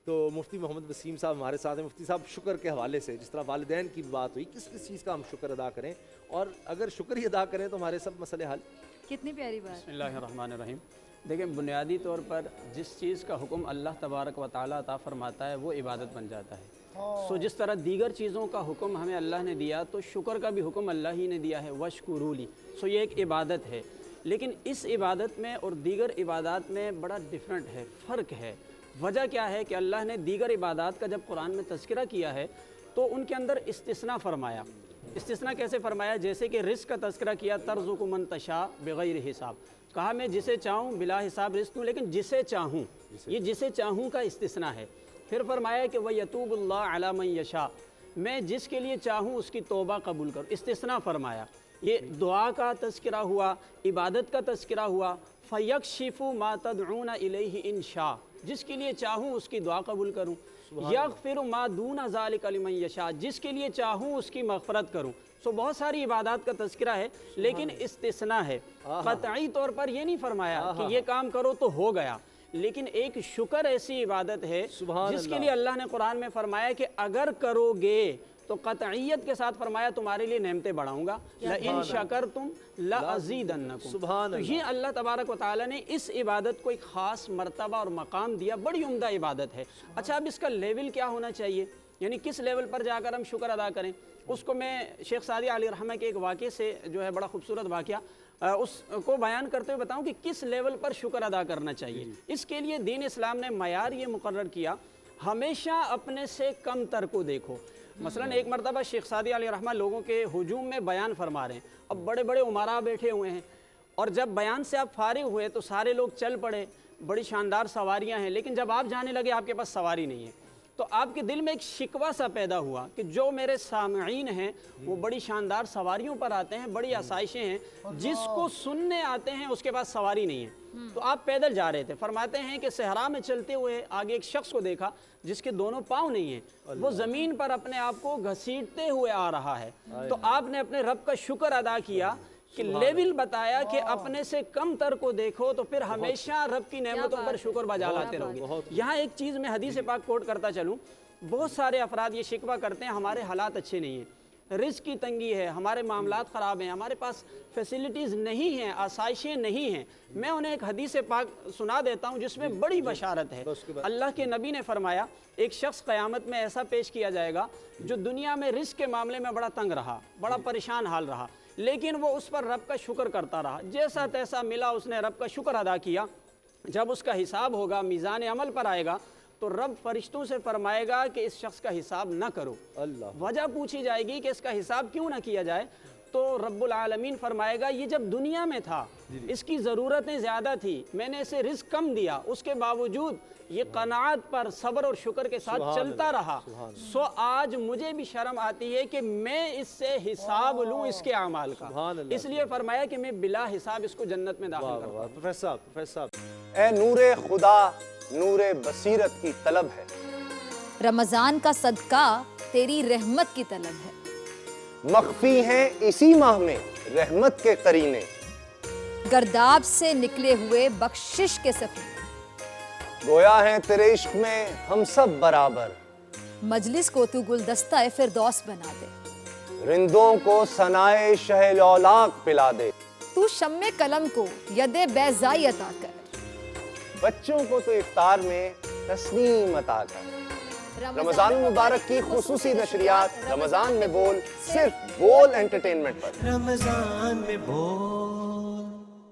تو مفتی محمد وسیم صاحب ہمارے ساتھ ہیں۔ مفتی صاحب، شکر کے حوالے سے جس طرح والدین کی بات ہوئی، کس کس چیز کا ہم شکر ادا کریں، اور اگر شکر ہی ادا کریں تو ہمارے سب مسئلے حل؟ کتنی پیاری بات۔ بسم اللہ الرحمن الرحیم۔ دیکھیں، بنیادی طور پر جس چیز کا حکم اللہ تبارک و تعالیٰ عطا فرماتا ہے وہ عبادت بن جاتا ہے۔ سو جس طرح دیگر چیزوں کا حکم ہمیں اللہ نے دیا، تو شکر کا بھی حکم اللہ ہی نے دیا ہے، وَاشْكُرُوا لِي۔ سو یہ ایک عبادت ہے، لیکن اس عبادت میں اور دیگر عبادات میں بڑا ڈفرنٹ ہے، فرق ہے۔ وجہ کیا ہے کہ اللہ نے دیگر عبادات کا جب قرآن میں تذکرہ کیا ہے تو ان کے اندر استثناء فرمایا۔ استثناء کیسے فرمایا؟ جیسے کہ رزق کا تذکرہ کیا، ترزق من تشاء بغیر حساب، کہا میں جسے چاہوں بلا حساب رزق دوں، لیکن جسے چاہوں، یہ جسے چاہوں کا استثناء ہے۔ پھر فرمایا کہ وَيَتُوبُ اللَّهُ عَلَى مَن يَشَاءُ، میں جس کے لیے چاہوں اس کی توبہ قبول کروں، استثناء فرمایا۔ یہ دعا کا تذکرہ ہوا، عبادت کا تذکرہ ہوا۔ فَيَكْشِفُ مَا تَدْعُونَ إِلَيْهِ إِن شَاءَ، جس کے لیے چاہوں اس کی دعا قبول کروں۔ یغفر ما دون ذالک لمن یشاء، جس کے لیے چاہوں اس کی مغفرت کروں۔ سو بہت ساری عبادات کا تذکرہ ہے، لیکن استثناء ہے۔ قطعی طور پر یہ نہیں فرمایا کہ یہ کام کرو تو ہو گیا، لیکن ایک شکر ایسی عبادت ہے جس کے لیے اللہ نے قرآن میں فرمایا کہ اگر کرو گے تو قطعیت کے ساتھ فرمایا تمہارے لیے نعمتیں بڑھاؤں گا، لَإِن شَكَرْتُمْ لَأَزِيدَنَّكُمْ۔ تو یہ اللہ تبارک و تعالیٰ نے اس عبادت کو ایک خاص مرتبہ اور مقام دیا، بڑی عمدہ عبادت ہے۔ اچھا، اب اس کا لیول کیا ہونا چاہیے، یعنی کس لیول پر جا کر ہم شکر ادا کریں؟ اس کو میں شیخ سعدی علیہ الرحمہ کے ایک واقعے سے جو ہے بڑا خوبصورت واقعہ اس کو بیان کرتے ہوئے بتاؤں کہ کس لیول پر شکر ادا کرنا چاہیے۔ اس کے لیے دین اسلام نے معیار یہ مقرر کیا، ہمیشہ اپنے سے کم تر کو دیکھو۔ مثلا ایک مرتبہ شیخ سعدی علیہ الرحمہ لوگوں کے ہجوم میں بیان فرما رہے ہیں، اب بڑے بڑے عمراء بیٹھے ہوئے ہیں، اور جب بیان سے آپ فارغ ہوئے تو سارے لوگ چل پڑے، بڑی شاندار سواریاں ہیں، لیکن جب آپ جانے لگے آپ کے پاس سواری نہیں ہے، تو آپ کے دل میں ایک شکوہ سا پیدا ہوا کہ جو میرے سامعین ہیں وہ بڑی شاندار سواریوں پر آتے ہیں، بڑی آسائشیں ہیں، جس کو سننے آتے ہیں اس کے پاس سواری نہیں ہے۔ تو آپ پیدل جا رہے تھے، فرماتے ہیں کہ صحرا میں چلتے ہوئے آگے ایک شخص کو دیکھا جس کے دونوں پاؤں نہیں ہیں، وہ زمین پر اپنے آپ کو گھسیٹتے ہوئے آ رہا ہے۔ تو آپ نے اپنے رب کا شکر ادا کیا کہ لیول بتایا کہ اپنے سے کم تر کو دیکھو تو پھر ہمیشہ رب کی نعمتوں پر شکر بجا لاتے رہو گے۔ یہاں ایک چیز میں حدیث پاک کوٹ کرتا چلوں، بہت سارے افراد یہ شکوہ کرتے ہیں ہمارے حالات اچھے نہیں ہیں، رزق کی تنگی ہے، ہمارے معاملات خراب ہیں، ہمارے پاس فیسلٹیز نہیں ہیں، آسائشیں نہیں ہیں۔ میں انہیں ایک حدیث پاک سنا دیتا ہوں جس میں بڑی بشارت ہے۔ اللہ کے نبی نے فرمایا ایک شخص قیامت میں ایسا پیش کیا جائے گا جو دنیا میں رزق کے معاملے میں بڑا تنگ رہا، بڑا پریشان حال رہا، لیکن وہ اس پر رب کا شکر کرتا رہا، جیسا تیسا ملا اس نے رب کا شکر ادا کیا۔ جب اس کا حساب ہوگا، میزان عمل پر آئے گا، تو رب فرشتوں سے فرمائے گا کہ اس شخص کا حساب نہ کرو۔ وجہ پوچھی جائے گی کہ اس کا حساب کیوں نہ کیا جائے، تو رب العالمین فرمائے گا یہ جب دنیا میں تھا اس کی ضرورتیں زیادہ تھی، میں نے اسے رزق کم دیا، اس کے باوجود یہ قناعت پر صبر اور شکر کے ساتھ چلتا رہا، سو آج مجھے بھی شرم آتی ہے کہ میں اس سے حساب لوں اس کے اعمال کا، اس لیے فرمایا کہ میں بلا حساب اس کو جنت میں داخل کروں۔ پروفیسر صاحب، اے نور خدا، نور بصیرت کی طلب ہے، رمضان کا صدقہ تیری رحمت کی طلب ہے، مخفی ہیں اسی ماہ میں رحمت کے قرینے، گرداب سے نکلے ہوئے بخشش کے سفیر، گویا ہیں تیرے عشق میں ہم سب برابر، مجلس کو تو گلدستہ فردوس بنا دے، رندوں کو ثنائے شہ لولاک پلا دے، تو شمع قلم کو ید بیضائی عطا کر، بچوں کو تو افطار میں تسنیم عطا کر۔ رمضان مبارک کی خصوصی نشریات رمضان میں بول، صرف بول انٹرٹینمنٹ پر۔ رمضان میں بول۔